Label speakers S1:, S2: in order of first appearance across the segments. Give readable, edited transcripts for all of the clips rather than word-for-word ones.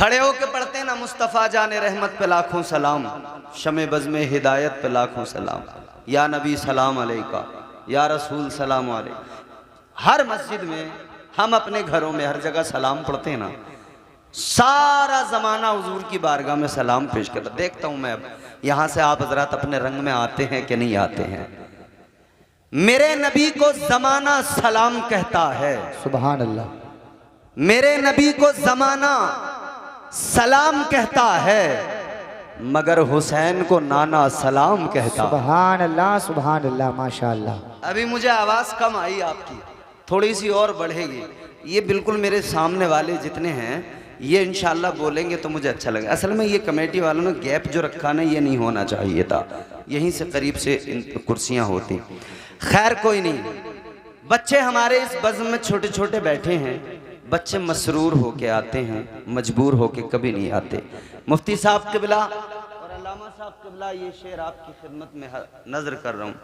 S1: खड़े होके पढ़ते ना, मुस्तफ़ा जाने रहमत पे लाखों सलाम, शमे बज़ में हिदायत पे लाखों सलाम, या नबी सलाम अलैका, या रसूल सलाम अलैका। हर मस्जिद में, हम अपने घरों में हर जगह सलाम पढ़ते ना, सारा ज़माना हुजूर की बारगाह में सलाम पेश करता। देखता हूँ मैं अब यहाँ से आप हजरात अपने रंग में आते हैं कि नहीं आते हैं। मेरे नबी को ज़माना सलाम कहता है,
S2: सुभान अल्लाह।
S1: मेरे नबी को ज़माना सलाम कहता है, मगर हुसैन को नाना सलाम कहता।
S2: सुभान अल्लाह, सुभान अल्लाह, माशाअल्लाह।
S1: अभी मुझे आवाज़ कम आई आपकी, थोड़ी सी और बढ़ेगी। ये बिल्कुल मेरे सामने वाले जितने हैं ये इंशाल्लाह बोलेंगे तो मुझे अच्छा लगेगा। असल में ये कमेटी वालों ने गैप जो रखा ना, ये नहीं होना चाहिए था, यहीं से करीब से इन कुर्सियाँ होती। खैर कोई नहीं, बच्चे हमारे इस बज़्म में छोटे छोटे बैठे हैं। बच्चे मसरूर होके आते हैं, मजबूर होके कभी नहीं आते। मुफ्ती साहब क़िबला और अल्लामा साहब क़िबला, ये शेर आपकी खिदमत में नज़र कर रहा हूँ।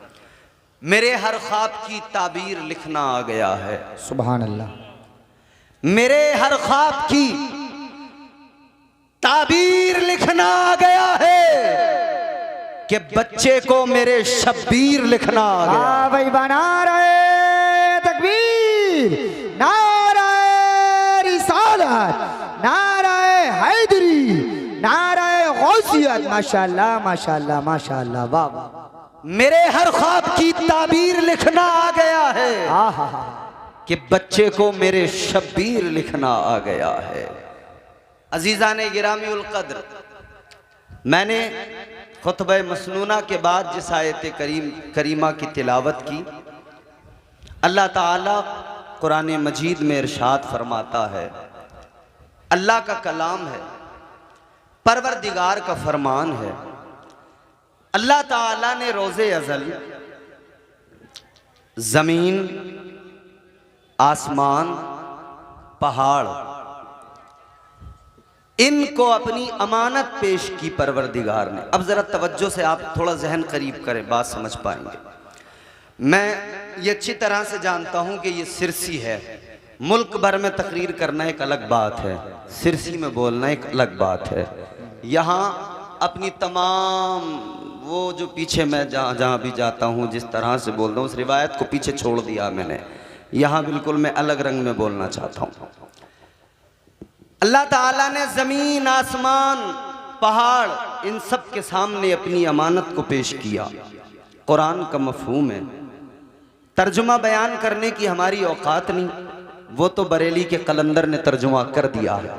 S1: मेरे हर ख्वाब की ताबीर लिखना आ गया है,
S2: सुभान अल्लाह।
S1: मेरे हर ख्वाब की ताबीर लिखना आ गया है कि बच्चे को मेरे शब्बीर लिखना आ गया।
S2: हाँ भाई, बना रहे तकबीर, नाराए रिसालत, नाराए हैदरी, नाराए गौसियत। माशाअल्लाह, माशाअल्लाह, माशाअल्लाह, वाह वाह।
S1: मेरे हर ख्वाब की ताबीर लिखना आ गया है कि बच्चे को मेरे शब्बीर लिखना आ गया है। अजीज़ाने गिरामी उल क़द्र, मैंने खुतबा मसनूना के बाद जिस आयत करीमा की तिलावत की, अल्लाह ताला कुरान मजीद में इरशाद फरमाता है, अल्लाह का कलाम है, परवरदिगार का फरमान है। अल्लाह ताला ने रोज़े अज़ल ज़मीन, आसमान, पहाड़, इनको अपनी अमानत पेश की परवरदिगार ने। अब ज़रा तवज्जो से आप थोड़ा जहन करीब करें, बात समझ पाएंगे। मैं ये अच्छी तरह से जानता हूँ कि ये सिरसी है, मुल्क भर में तकरीर करना एक अलग बात है, सिरसी में बोलना एक अलग बात है। यहाँ अपनी तमाम वो जो पीछे मैं जहाँ भी जाता हूँ जिस तरह से बोलता हूँ, उस रिवायत को पीछे छोड़ दिया मैंने। यहाँ बिल्कुल मैं अलग रंग में बोलना चाहता हूँ। अल्लाह ताला ने ज़मीन, आसमान, पहाड़, इन सब के सामने अपनी अमानत को पेश किया। कुरान का मफ़हूम है, तर्जुमा बयान करने की हमारी औकात नहीं, वो तो बरेली के कलंदर ने तर्जुमा कर दिया है।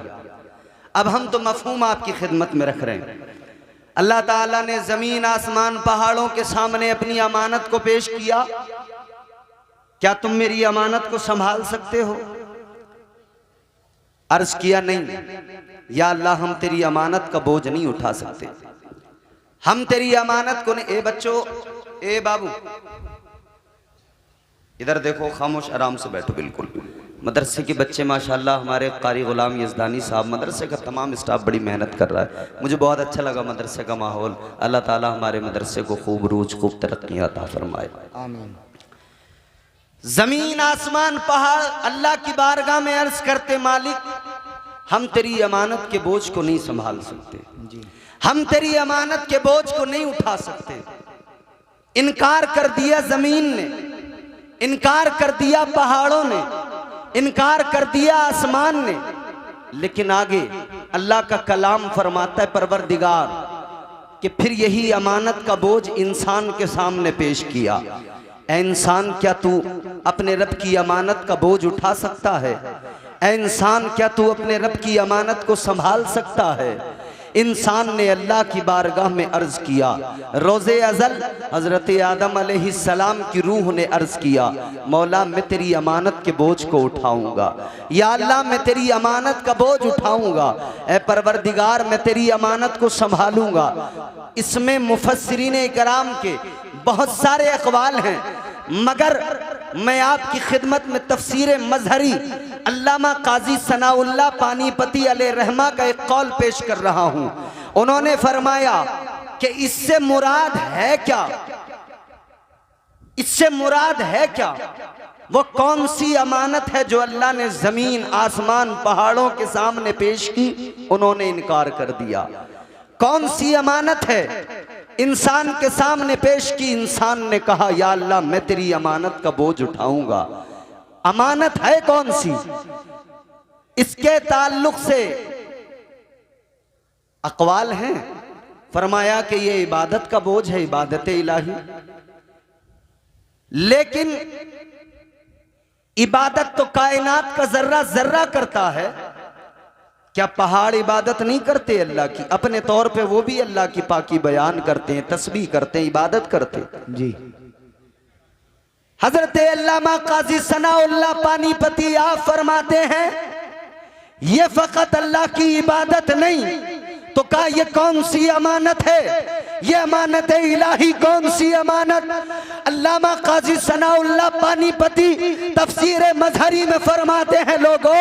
S1: अब हम तो मफ़हूम आपकी खिदमत में रख रहे हैं। अल्लाह ताला ने ज़मीन, आसमान, पहाड़ों के सामने अपनी अमानत को पेश किया। क्या तुम मेरी अमानत को संभाल सकते हो? अर्ज किया नहीं, या अल्लाह हम तेरी अमानत का बोझ नहीं उठा सकते, हम तेरी अमानत को नहीं। ए बच्चों, ए बाबू, इधर देखो, खामोश आराम से बैठो। बिल्कुल मदरसे के बच्चे माशाल्लाह, हमारे कारी गुलाम यज़दानी साहब, मदरसे का तमाम स्टाफ बड़ी मेहनत कर रहा है। मुझे बहुत अच्छा लगा मदरसे का माहौल। अल्लाह ताला हमारे मदरसे को खूब रूज, खूब तरक्की अता फरमाए, आमीन। ज़मीन, आसमान, पहाड़ अल्लाह की बारगाह में अर्ज करते, मालिक हम तेरी अमानत के बोझ को नहीं संभाल सकते, हम तेरी अमानत के बोझ को नहीं उठा सकते। इनकार कर दिया ज़मीन ने, इनकार कर दिया पहाड़ों ने, इनकार कर दिया आसमान ने, लेकिन आगे अल्लाह का कलाम फरमाता है परवरदिगार कि फिर यही अमानत का बोझ इंसान के सामने पेश किया। ऐ इंसान, क्या तू अपने रब की अमानत का बोझ उठा सकता है? ऐ इंसान, क्या तू अपने रब की अमानत को संभाल सकता है? इंसान ने अल्लाह की बारगाह में अर्ज किया। रोज़े अज़ल हज़रत आदम अलैहिस्सलाम की रूह ने अर्ज किया, मौला मैं तेरी अमानत के बोझ को उठाऊंगा, या अल्लाह मैं तेरी अमानत का बोझ उठाऊंगा, ऐ परवरदिगार मैं तेरी अमानत को संभालूंगा। इसमें मुफस्सिरीन इकराम के बहुत सारे अक़वाल हैं, मगर मैं आपकी खिदमत में तफसीर मजहरी अल्लामा काजी सनाउल्लाह पानीपती अलैहि रहमा का एक कौल पेश कर रहा हूँ। उन्होंने फरमाया कि इससे मुराद है क्या, इससे मुराद है क्या? वो कौन सी अमानत है जो अल्लाह ने जमीन आसमान पहाड़ों के सामने पेश की, उन्होंने इनकार कर दिया। कौन सी अमानत है इंसान के सामने पेश की, इंसान ने कहा या अल्लाह मैं तेरी अमानत का बोझ उठाऊंगा। अमानत है कौन सी, इसके ताल्लुक से अक़वाल हैं। फरमाया कि ये इबादत का बोझ है, इबादत इलाही। लेकिन इबादत तो कायनात का जर्रा जर्रा करता है। क्या पहाड़ इबादत नहीं करते अल्लाह की? अपने तौर पे वो भी अल्लाह की पाकी बयान करते हैं, तस्बीह करते हैं, इबादत करते हैं।
S2: जी।
S1: हजरत अल्लामा काजी सनाउल्लाह पानीपती आप फरमाते हैं ये फकत अल्लाह की इबादत नहीं, तो कहा ये कौन सी अमानत है? ये अमानत इलाही कौन सी अमानत? अल्लामा काजी सनाउल्लाह पानीपती तफसीर मजहरी में फरमाते हैं लोगों,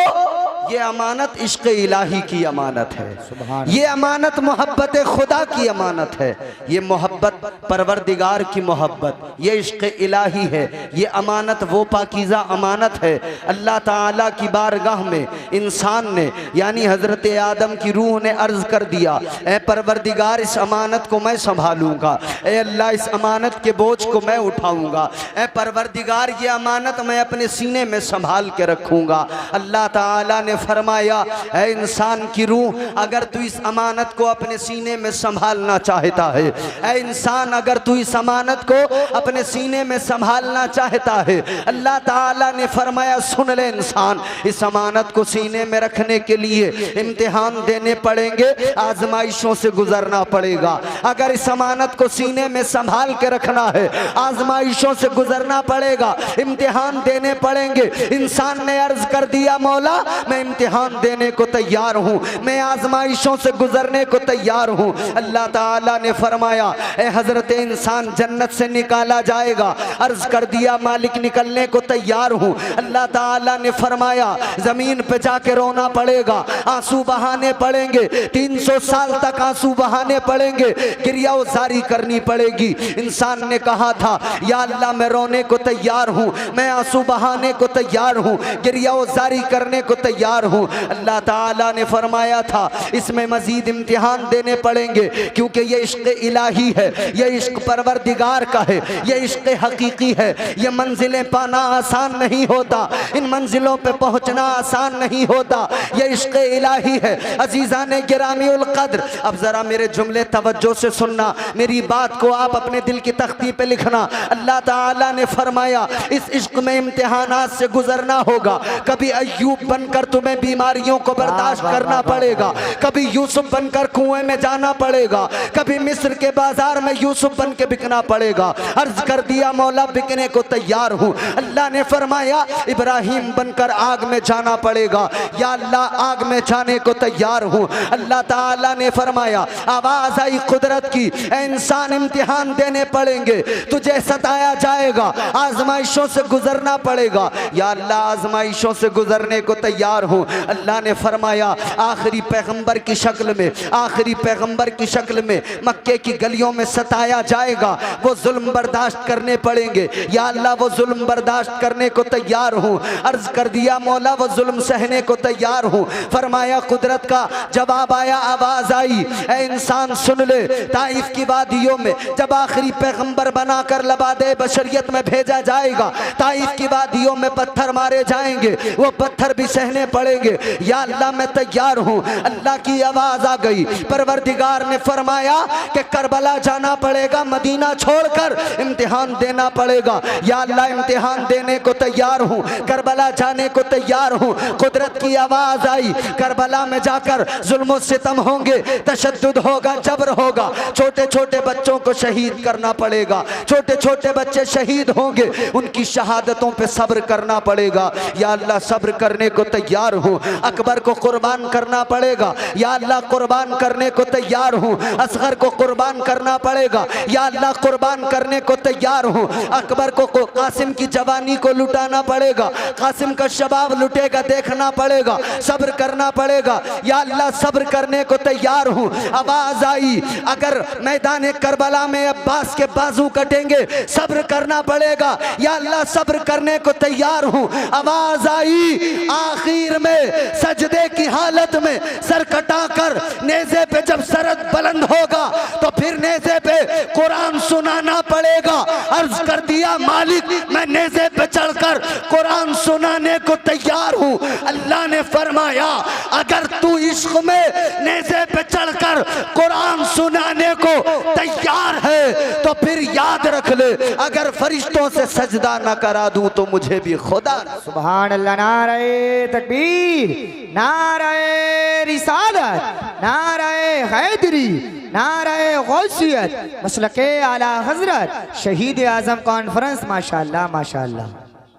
S1: ये अमानत इश्क इलाही की अमानत है। ये अमानत मोहब्बत खुदा की अमानत है। ये मोहब्बत परवरदिगार की मोहब्बत, ये इश्क इलाही है। ये अमानत वो पाकीज़ा अमानत है। अल्लाह ताला की बारगाह में इंसान ने यानी हजरत आदम की रूह ने अर्ज कर दिया, ए परवरदिगार इस अमानत को मैं संभालूंगा, ए अल्लाह इस अमानत के बोझ को मैं उठाऊंगा, ए परवरदिगार ये अमानत मैं अपने सीने में संभाल के रखूंगा। अल्लाह ताला ने फरमाया, ए इंसान की रूह अगर तू इस अमानत को अपने सीने में संभालना चाहता है, ए इंसान अगर तू इस अमानत को अपने सीने में संभालना चाहता है, अल्लाह ताला ने फरमाया सुन ले इंसान, इस अमानत को सीने में रखने के लिए इम्तिहान देने पड़ेंगे, आजमाइशों से गुजरना पड़ेगा। अगर इस अमानत को सीने में संभाल के रखना है, आजमाइशों से गुजरना पड़ेगा, इम्तिहान देने पड़ेंगे। इंसान ने अर्ज कर दिया मौला मैं इम्तिहान देने को तैयार हूँ, मैं आजमाइशों से गुजरने को तैयार हूँ। अल्लाह ताला ने फरमाया ए हजरत इंसान जन्नत से निकाला जाएगा। अर्ज कर दिया मालिक निकलने को तैयार हूँ। अल्लाह ताला ने फरमाया जमीन पे जाके रोना पड़ेगा, आंसू बहाने पड़ेंगे, 300 साल तक आंसू बहाने पड़ेंगे, गिरिया जारी करनी पड़ेगी। इंसान ने कहा था या अल्लाह मैं रोने को तैयार हूँ, मैं आंसू बहाने को तैयार हूँ, गिरिया जारी करने को तैयार हूँ। अल्लाह ताला ने फरमाया था इसमें मजीद इम्तिहान देने पड़ेंगे, क्योंकि ये इश्क इलाही है, ये इश्क परवरदिगार का है, ये इश्क हकीकी है। ये मंजिलें पाना आसान नहीं होता, इन मंजिलों पे पहुंचना आसान नहीं होता, ये इश्क इलाही है। अजीजा ने गिरामी उल कद्र, अब जरा मेरे जुमले तवज्जो से सुनना, मेरी बात को आप अपने दिल की तख्ती पे लिखना। अल्लाह ताला ने फरमाया इस इश्क में इम्तिहानात से गुजरना होगा। कभी अय्यूब बनकर तुम्हें बीमारियों को बर्दाश्त करना पड़ेगा, कभी यूसुफ बनकर कुएं में जाना पड़ेगा, कभी मिस्र के बाजार में यूसुफ बन के बिकना पड़ेगा। अर्ज कर दिया मौला बिकने को तैयार हूँ। अल्लाह ने फरमाया इब्राहिम बनकर आग में जाना पड़ेगा, या अल्लाह आग में जाने को तैयार हूँ। अल्लाह ताला ने फरमाया आवाज आई कुदरत की, ए इंसान इम्तिहान देने पड़ेंगे, तुझे सताया जाएगा, आजमाइशों से गुजरना पड़ेगा, या अल्लाह आजमाइशों से गुजरने को तैयार हूँ। अल्लाह ने फरमाया आखिरी पैगंबर की शक्ल में, आखिरी पैगंबर की शक्ल में मक्के की गलियों में सताया जाएगा, वो जुल्म बर्दाश्त करने पड़ेंगे, या अल्लाह वो जुल्म बर्दाश्त करने को तैयार हूँ। अर्ज कर दिया मौला वो जुल्म सहने को तैयार हूँ। फरमाया कुदरत का जवाब आया, आवाज आई ए इंसान सुन ले, ताइफ की वादियों में जब आखिरी पैगंबर बनाकर लबादे बशरियत में भेजा जाएगा, ताइफ की वादियों में पत्थर मारे जाएंगे, वो पत्थर भी सहने पड़ेंगे, या अल्लाह मैं तैयार हूँ। अल्लाह की आवाज आ गई, परवरदिगार ने फरमाया कि करबला जाना पड़ेगा, मदीना छोड़कर इम्तिहान देना पड़ेगा, या अल्लाह इम्तिहान देने को तैयार हूँ, करबला जाने को तैयार हूँ। कुदरत की आवाज आई, करबला में जाकर जुल्म सितम होंगे, तशद्दुद होगा, जबर होगा, छोटे छोटे बच्चों को शहीद करना पड़ेगा, छोटे छोटे बच्चे शहीद होंगे, उनकी शहादतों पे सब्र करना पड़ेगा, या अल्लाह सब्र करने को तैयार तैयार हूँ, अकबर को कुर्बान करना पड़ेगा, या अल्लाह कुर्बान करने को तैयार हूँ, असगर को कुर्बान करना पड़ेगा, या अल्लाह कुर्बान करने को तैयार हूँ, अकबर को कासिम की जवानी को लुटाना पड़ेगा, कासिम का शबाब लुटेगा देखना पड़ेगा, सब्र करना पड़ेगा, या अल्लाह सब्र करने को तैयार हूँ। आवाज आई अगर मैदान करबला में अब्बास के बाजू कटेंगे सब्र करना पड़ेगा, या अल्लाह सब्र करने को तैयार हूँ। आवाज आई आखिर में सजदे की हालत में सर कटाकर नेज़े पे जब सरद बुलंद होगा तो फिर नेज़े पे कुरान सुनाना पड़ेगा। अर्ज कर दिया मालिक मैं नेज़े पे चढ़कर कुरान सुनाने को तैयार हूँ। अल्लाह ने फरमाया अगर तू इश्क में नेज़े पे चढ़कर कुरान सुनाने को तैयार है तो फिर याद रख ले अगर फरिश्तों से सजदा न करा दूं तो मुझे भी खुदा।
S2: सुभान अल्लाह। नारे तकबीर, नारे रिसालत, नारे हैदरी, नारे गौसियत, मसलके आला हजरत शहीद आजम कॉन्फ्रेंस। माशाअल्लाह माशाअल्लाह।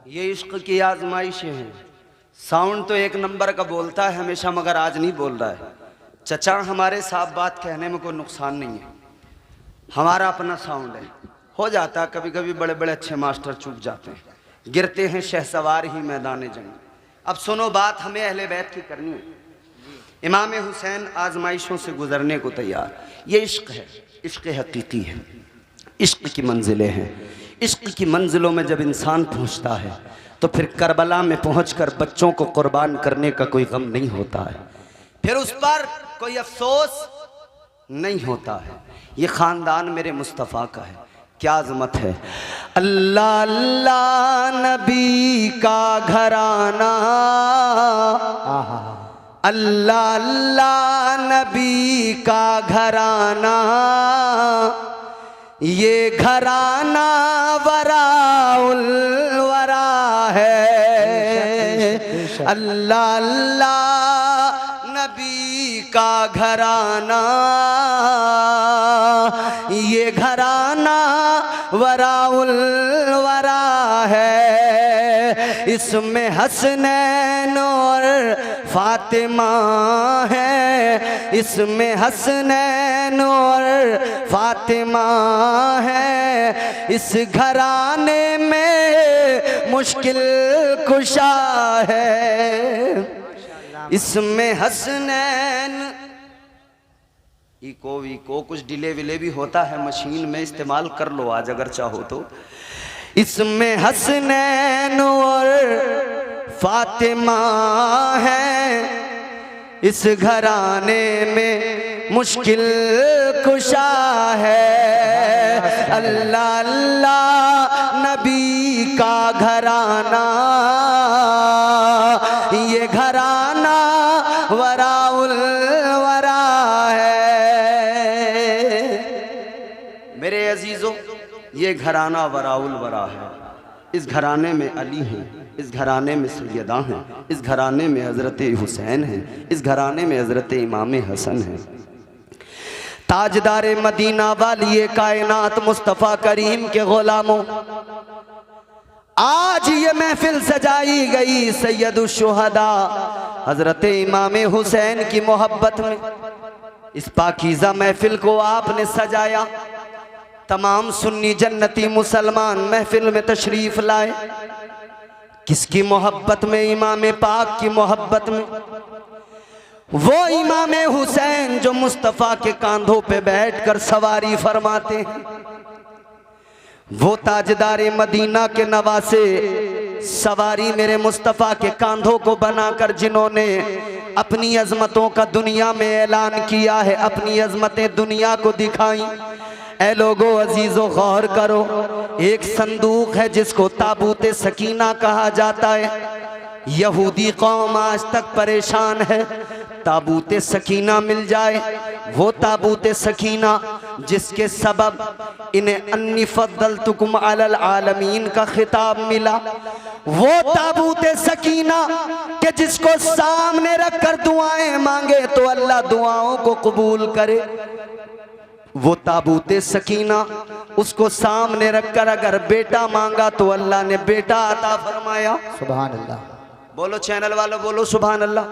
S1: ये इश्क की आजमाइशें हैं। साउंड तो एक नंबर का बोलता है हमेशा, मगर आज नहीं बोल रहा है। चचा हमारे साफ बात कहने में कोई नुकसान नहीं है, हमारा अपना साउंड है। हो जाता कभी कभी बड़े बड़े अच्छे मास्टर चूक जाते हैं, गिरते हैं शहसवार ही मैदान जंग। अब सुनो बात हमें अहले बैत की करनी है। इमाम हुसैन आजमाइशों से गुजरने को तैयार। ये इश्क है, इश्क हकीकी है, इश्क की मंजिलें हैं। इश्क की मंजिलों में जब इंसान पहुंचता है तो फिर करबला में पहुंचकर बच्चों को कुर्बान करने का कोई गम नहीं होता है, फिर उस पर कोई अफसोस नहीं होता है। ये खानदान मेरे मुस्तफ़ा का है, क्या अज़मत है। अल्लाह अल्लाह नबी का घराना, अल्लाह अल्लाह नबी का घराना, ये घराना वराउल वरा है। अल्लाह अल्लाह नबी का घराना, ये घराना वराउल वरा है। इसमें हसनैन और फातिमा है, इसमें हसनैन और फातिमा है। इस घराने में मुश्किल कुशा है, इसमें हसनैन। इको कुछ डिले विले भी होता है मशीन में, इस्तेमाल कर लो आज अगर चाहो तो। इसमें हसनैन और फातिमा है, इस घराने में मुश्किल कुशा है। अल्लाह अल्लाह नबी का घराना, ये घराना वराउल वरा है। मेरे अजीजों ये घराना वराउल वरा है। इस घराने में अली हैं, इस घराने में सैयदा हैं, इस घराने में हज़रत हुसैन हैं, इस घराने में हज़रत इमाम हसन हैं। ताजदार मदीना वाली कायनात मुस्तफ़ा करीम के गुलामों, आज ये महफिल सजाई गई सैयदुश शुहदा हज़रत इमाम हुसैन की मोहब्बत में। इस पाकीज़ा महफिल को आपने सजाया, तमाम सुन्नी जन्नती मुसलमान महफिल में तशरीफ लाए। किसकी मोहब्बत में? इमाम पाक की मोहब्बत में। वो इमाम हुसैन जो मुस्तफ़ा के कांधों पे बैठकर सवारी फरमाते हैं, वो ताजदार मदीना के नवासे सवारी मेरे मुस्तफ़ा के कांधों को बनाकर जिन्होंने अपनी अजमतों का दुनिया में ऐलान किया है, अपनी अजमतें दुनिया को दिखाई। ऐ लोगो अजीजो गौर करो, एक संदूक है जिसको ताबूते सकीना कहा जाता है। यहूदी कौम आज तक परेशान है, ताबूते सकीना मिल जाए। वो ताबूते सकीना जिसके सबब इन्हें अन्नी फद्दलतुकुम अलल आलमीन का खिताब मिला। वो ताबूते सकीना के जिसको सामने रखकर दुआएं मांगे तो अल्लाह दुआओं को कबूल करे। वो ताबूते सकीना उसको सामने रखकर अगर बेटा मांगा तो अल्लाह ने बेटा अता फरमाया।
S2: सुभान अल्लाह।
S1: बोलो चैनल वालों, बोलो सुभान अल्लाह,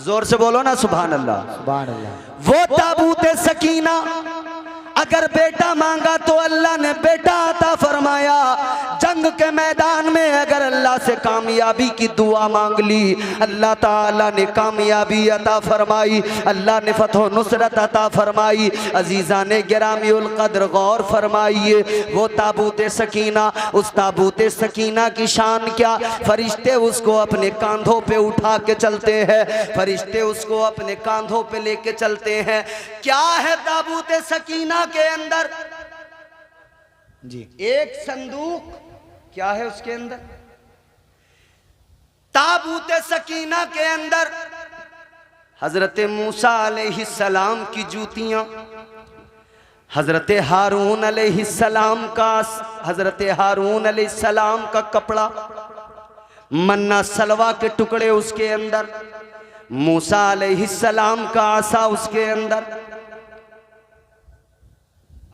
S1: जोर से बोलो ना सुभान अल्लाह।
S2: सुभान अल्लाह।
S1: वो ताबूत सकीना अगर बेटा मांगा तो अल्लाह ने बेटा अता फरमाया। जंग के मैदान में अगर अल्लाह से कामयाबी की दुआ मांग ली, अल्लाह ताला ने कामयाबी अता फरमाई, अल्लाह ने फतह नुसरत अता फरमाई। अजीज़ा ने गिरामी उल कद्र गौर फरमाइए, वो ताबूत सकीना, उस ताबूत सकीना की शान क्या, फरिश्ते उसको अपने कांधों पे उठा के चलते हैं, फरिश्ते उसको अपने कांधों पे लेके चलते हैं। क्या है ताबूत सकीना के अंदर?
S2: जी।
S1: एक संदूक, क्या है उसके अंदर? ताबूत सकीना के अंदर हजरत मूसा अलैहिस्सलाम की जूतियां, हजरत हारून अलैहिस्सलाम का, हजरत हारून अलैहिस्सलाम का कपड़ा, मन्ना सलवा के टुकड़े उसके अंदर, मूसा अलैहिस्सलाम का आसा उसके अंदर,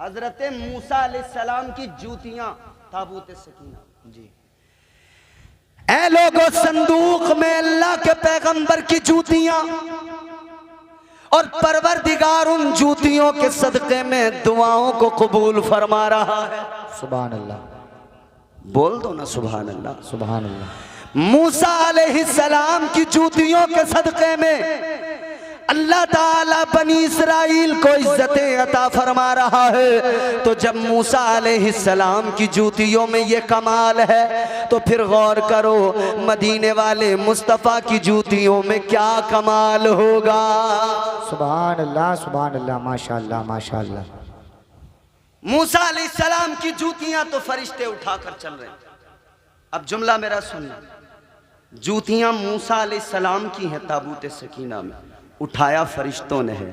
S1: हजरत मूसा अलैहिस्सलाम की जूतियां, ताबूत सकीना।
S2: जी।
S1: ऐ लोगों, संदूक में अल्लाह के पैगंबर की जूतियां, और परवरदिगार उन जूतियों के सदक़े में दुआओं को कबूल फरमा रहा है।
S2: सुभान अल्लाह।
S1: बोल दो ना सुभान अल्लाह।
S2: सुभान अल्लाह।
S1: मूसा अलैहिस्सलाम की जूतियों के सदक़े में अल्लाह ताला बनी इसराइल को इज्जतें अता फरमा रहा है। तो जब मूसा अलैहिस्सलाम की जूतियों में ये कमाल है, तो फिर गौर करो मदीने वाले मुस्तफ़ा की जूतियों में क्या कमाल होगा।
S2: सुभान अल्लाह, सुभान अल्लाह, माशाअल्लाह, माशाअल्लाह।
S1: मूसा अलैहिस्सलाम की जूतियां तो फरिश्ते उठाकर चल रहे हैं। अब जुमला मेरा सुनना, जूतियां मूसा अलैहिस्सलाम की हैं, ताबूत सकीना में उठाया फरिश्तों ने है।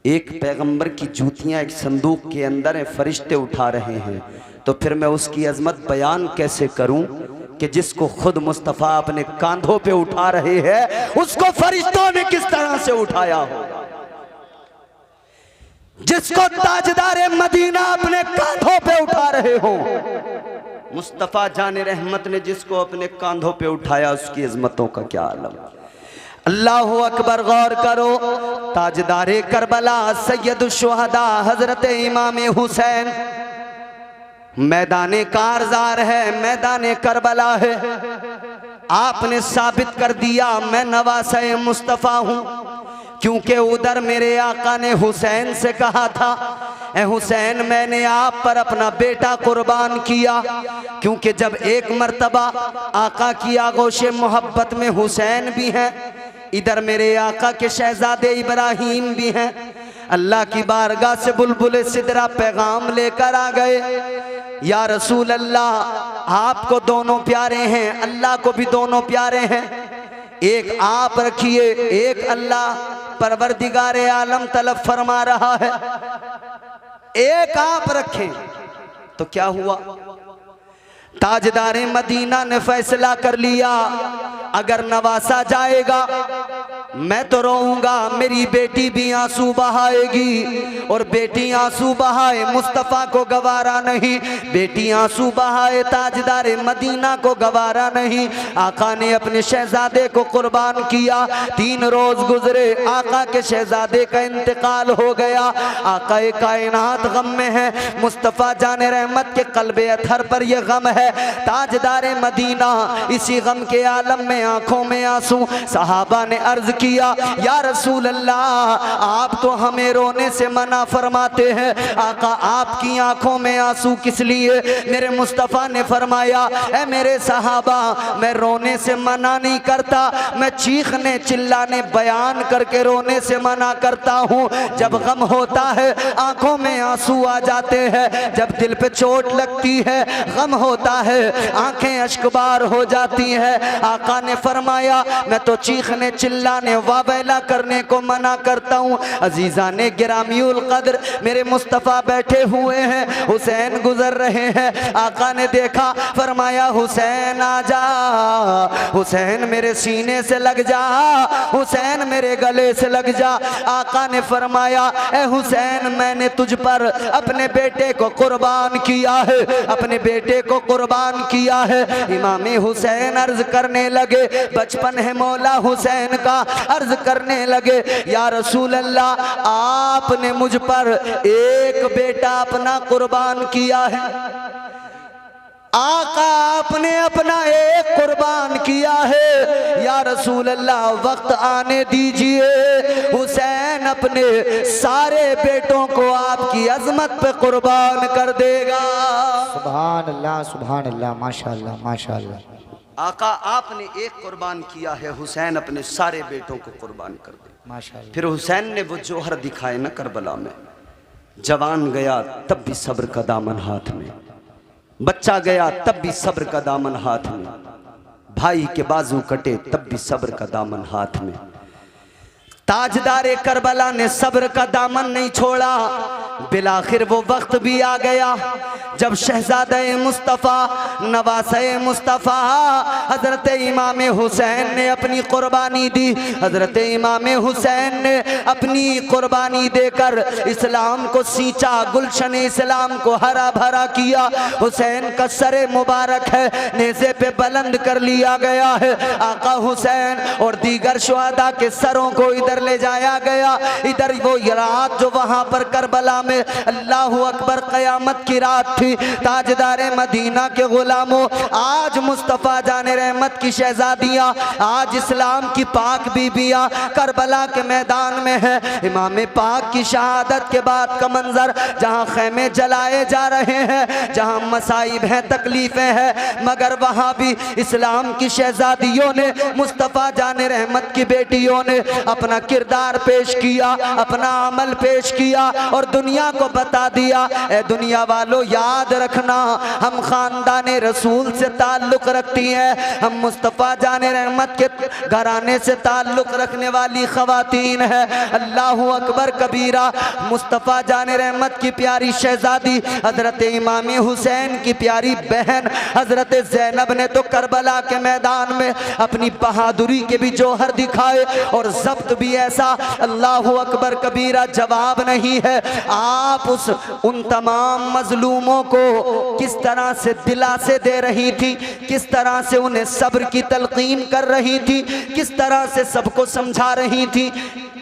S1: एक पैगंबर की जूतियां एक संदूक के अंदर है, फरिश्ते उठा रहे हैं। तो फिर मैं उसकी अजमत बयान कैसे करूं कि जिसको खुद मुस्तफ़ा अपने कांधों पे उठा रहे हैं, उसको फरिश्तों ने किस तरह से उठाया होगा। जिसको ताजदार मदीना अपने कांधों पे उठा रहे हो, मुस्तफ़ा जाने रहमत ने जिसको अपने कांधों पे उठाया, उसकी अजमतों का क्या आलम। अल्लाहु अकबर। गौर करो, ताजदारे करबला सैयदुश शुहदा हजरत इमाम हुसैन मैदाने कारजार है, मैदाने करबला है। आपने साबित कर दिया मैं नवासे मुस्तफ़ा हूँ, क्योंकि उधर मेरे आका ने हुसैन से कहा था, ए हुसैन मैंने आप पर अपना बेटा कुर्बान किया। क्योंकि जब एक मर्तबा आका की आगोशे मोहब्बत में हुसैन भी हैं, इधर मेरे आका के शहजादे इब्राहीम भी हैं। अल्लाह की बारगाह से बुलबुल सिदरा पैगाम लेकर आ गए, या रसूल अल्लाह आपको दोनों प्यारे हैं, अल्लाह को भी दोनों प्यारे हैं, एक आप रखिए, एक अल्लाह परवरदिगार आलम तलब फरमा रहा है, एक आप रखें। तो क्या हुआ, ताजदारे मदीना ने फैसला कर लिया, अगर नवासा जाएगा मैं तो रोऊंगा, मेरी बेटी भी आंसू बहाएगी, और बेटी आंसू बहाए मुस्तफ़ा को गवारा नहीं, बेटी आंसू बहाए ताजदारे मदीना को गवारा नहीं। आका ने अपने शहजादे को कुर्बान किया। 3 रोज गुजरे, आका के शहजादे का इंतकाल हो गया। आका कायनात गम में है, मुस्तफ़ा जाने रहमत के कल्बे अथर पर यह गम है। ताजदारे मदीना इसी गम के आलम में, आंखों में आंसू। सहाबा ने अर्ज किया, या रसूल अल्लाह आप तो हमें रोने से मना फरमाते हैं, आका आपकी आंखों में आंसू किस लिए। मेरे मुस्तफ़ा ने फरमाया, ऐ मेरे सहाबा मैं रोने से मना नहीं करता, मैं चीखने चिल्लाने बयान करके रोने से मना करता हूँ। जब गम होता है आंखों में आंसू आ जाते हैं, जब दिल पे चोट लगती है गम होता है आंखें अश्कबार हो जाती है। आका ने फरमाया मैं तो चीखने चिल्लाने ने वावेला करने को मना करता हूँ। अजीजा ने गिरामीउल कद्र मेरे मुस्तफ़ा बैठे हुए हैं, हुसैन गुजर रहे हैं। आका ने देखा, फरमाया हुसैन आ जा, हुसैन मेरे सीने से लग जा, हुसैन मेरे गले से लग जा। आका ने फरमाया, ए हुसैन मैंने तुझ पर अपने बेटे को कुर्बान किया है, अपने बेटे को कुर्बान किया है। इमाम हुसैन अर्ज करने लगे, बचपन है मौला हुसैन का, अर्ज करने लगे, या रसूल अल्लाह आपने मुझ पर एक बेटा अपना कुर्बान किया है। आका आपने अपना एक कुर्बान किया है, या रसूल अल्लाह वक्त आने दीजिए, हुसैन अपने सारे बेटों को आपकी अजमत पे कुर्बान कर देगा।
S2: सुभान अल्लाह, सुभान अल्लाह, माशाअल्लाह, माशाअल्लाह।
S1: आका आपने एक कुर्बान किया है, हुसैन अपने सारे बेटों को कुर्बान कर दे।
S2: माशाअल्लाह।
S1: फिर हुसैन ने वो जौहर दिखाए ना करबला में, जवान गया तब भी सब्र का दामन हाथ में, बच्चा गया तब भी सब्र का दामन हाथ में, भाई के बाजू कटे तब भी सब्र का दामन हाथ में। ताजदारे करबला ने सब्र का दामन नहीं छोड़ा। बिलाखिर वो वक्त भी आ गया जब शहजादे मुस्तफ़ा, नवासे मुस्तफ़ा हजरत इमाम हुसैन ने अपनी कुर्बानी दी। हजरत इमाम हुसैन ने अपनी कुर्बानी देकर इस्लाम को सींचा, गुलशन इस्लाम को हरा भरा किया। हुसैन का सरे मुबारक है नेज़े पे बुलंद कर लिया गया है। आका हुसैन और दीगर शुहदा के सरों को इधर ले जाया गया। इधर वो रात जो वहां पर करबला में, अल्लाह अकबर, क़यामत की रात थी। ताजदारे मदीना के गुलामों, आज मुस्तफ़ा जाने रहमत की शहजादियाँ, आज इस्लाम की पाक बीबियाँ करबला के मैदान में है। इमाम पाक की शहादत के बाद का मंजर, जहाँ खैमे जलाए जा रहे हैं, जहाँ मसाइब हैं, तकलीफें हैं, मगर वहाँ भी इस्लाम की शहजादियों ने, मुस्तफ़ा जाने रहमत की बेटियों ने अपना किरदार पेश किया, अपना अमल पेश किया और दुनिया को बता दिया, ए दुनिया वालों याद रखना, हम खानदाने रसूल से ताल्लुक रखती हैं, हम मुस्तफ़ा जाने रहमत के घराने से ताल्लुक रखने वाली ख़वातीन है। अल्लाहु अकबर कबीरा। मुस्तफ़ा जाने रहमत की प्यारी शहजादी हजरत इमाम हुसैन की प्यारी बहन हजरत ज़ैनब ने तो करबला के मैदान में अपनी बहादुरी के भी जौहर दिखाए और जब्त भी ऐसा, अल्लाहु अकबर कबीरा, जवाब नहीं है। आप उन तमाम मजलूमों को किस तरह से दिलासे दे रही थी, किस तरह से उन्हें सब्र की तलकीन कर रही थी, किस तरह से सबको समझा रही थी।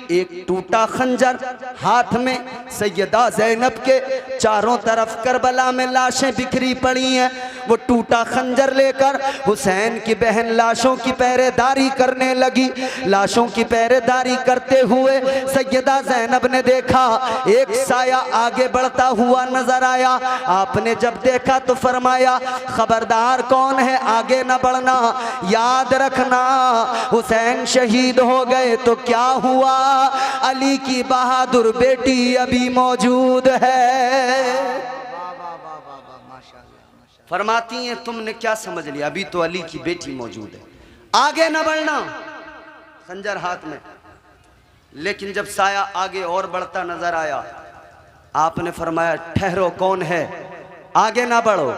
S1: एक टूटा खंजर हाथ में, सैयदा ज़ैनब के चारों तरफ करबला में लाशें बिखरी पड़ी हैं। वो टूटा खंजर लेकर हुसैन की बहन लाशों की पहरेदारी करने लगी। लाशों की पहरेदारी करते हुए सैयदा ज़ैनब ने देखा एक साया आगे बढ़ता हुआ नजर आया। आपने जब देखा तो फरमाया, खबरदार कौन है, आगे न बढ़ना, याद रखना हुसैन शहीद हो गए तो क्या हुआ, अली की बहादुर बेटी अभी मौजूद है। फरमाती हैं, तुमने क्या समझ लिया, अभी तो अली की बेटी मौजूद है, आगे न बढ़ना, खंजर हाथ में। लेकिन जब साया आगे और बढ़ता नजर आया, आपने फरमाया, ठहरो, कौन है, आगे ना बढ़ो।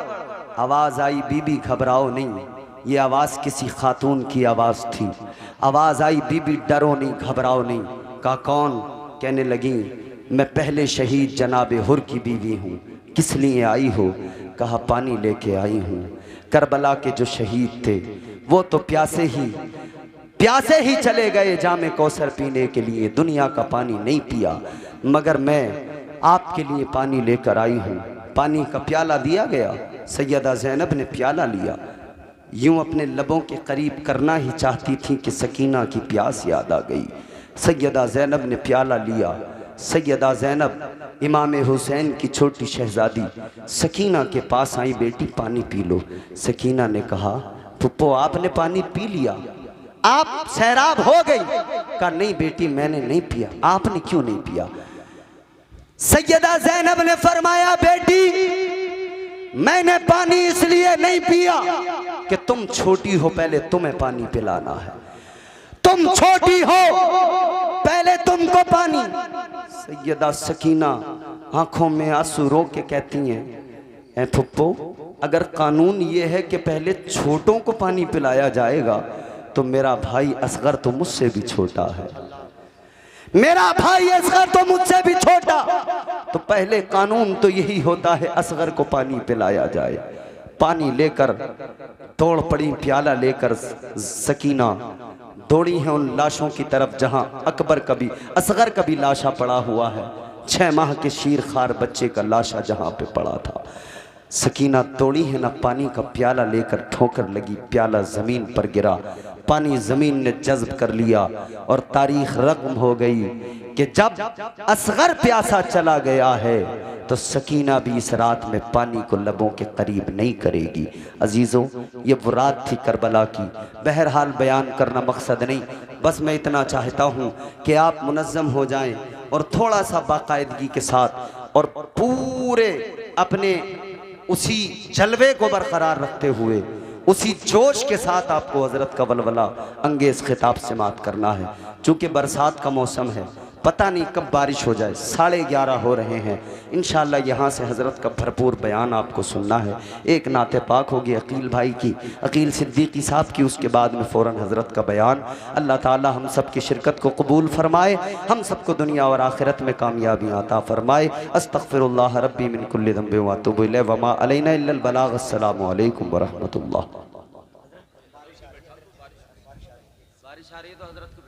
S1: आवाज आई, बीबी घबराओ नहीं, ये आवाज किसी खातून की आवाज थी। आवाज आई, बीबी डरो नहीं, घबराओ नहीं। कहा कौन? कहने लगी, मैं पहले शहीद जनाब हुर की बीवी हूँ। किस लिए आई हो? कहा पानी लेके आई हूँ। करबला के जो शहीद थे वो तो प्यासे ही चले गए जामे कौसर पीने के लिए, दुनिया का पानी नहीं पिया, मगर मैं आपके लिए पानी लेकर आई हूँ। पानी का प्याला दिया गया, सैयदा ज़ैनब ने प्याला लिया, यूं अपने लबों के करीब करना ही चाहती थी कि सकीना की प्यास याद आ गई। सैयदा ज़ैनब ने प्याला लिया। सैयदा ज़ैनब इमाम हुसैन की छोटी शहजादी सकीना के पास आई, बेटी पानी पी लो। सकीना ने कहा, पुप्पो आपने पानी पी लिया, आप सैराब हो गई। कहा नहीं बेटी, मैंने नहीं पिया। आपने क्यों नहीं पिया? सैयदा ज़ैनब ने फरमाया, बेटी मैंने पानी इसलिए नहीं पिया कि तुम छोटी हो, पहले तुम्हें पानी पिलाना है। तुम छोटी हो, पहले तुमको पानी। सैयदा सकीना आंखों में आंसू रो के कहती हैं, ऐ फुप्पो, अगर कानून ये है कि पहले छोटों को पानी पिलाया जाएगा तो मेरा भाई असगर तो मुझसे भी छोटा है, मेरा भाई असगर तो मुझसे भी छोटा, तो पहले कानून तो यही होता है असगर को पानी पिलाया जाए। पानी लेकर दौड़ पड़ी, प्याला लेकर सकीना दौड़ी है उन लाशों की तरफ जहां अकबर का भी असगर का भी लाशा पड़ा हुआ है, 6 माह के शीर खार बच्चे का लाशा जहां पे पड़ा था। सकीना दौड़ी है ना, पानी का प्याला लेकर ठोकर लगी, प्याला जमीन पर गिरा, पानी जमीन ने जज्ब कर लिया और तारीख रकम हो गई कि जब असगर प्यासा चला गया है तो सकीना भी इस रात में पानी को लबों के करीब नहीं करेगी। अजीज़ों, ये वो रात थी करबला की। बहरहाल बयान करना मकसद नहीं, बस मैं इतना चाहता हूँ कि आप मुनज़्ज़म हो जाएं और थोड़ा सा बाकायदगी के साथ और पूरे अपने उसी जलवे को बरकरार रखते हुए उसी जोश के साथ आपको हज़रत का वलवला अंगेज़ खिताब से मात करना है। चूँकि बरसात का मौसम है, पता नहीं कब बारिश हो जाए, 11:30 हो रहे हैं। इंशाअल्लाह यहाँ से हज़रत का भरपूर बयान आपको सुनना है। एक नाते पाक होगी अकील भाई की, अकील सिद्दीकी साहब की, उसके बाद में फ़ौरन हज़रत का बयान। अल्लाह ताला हम सब की शिरकत को कबूल फरमाए, हम सबको दुनिया और आखिरत में कामयाबी अता फरमाए। अस्तग़फिरुल्लाह रब्बी मिन कुल्लि ज़ंबिन व अतूबु इलैहि व मा अलैना इल्लल बलाग। अस्सलामु अलैकुम व रहमतुल्लाह। बारिश आ रही है तो हज़रत को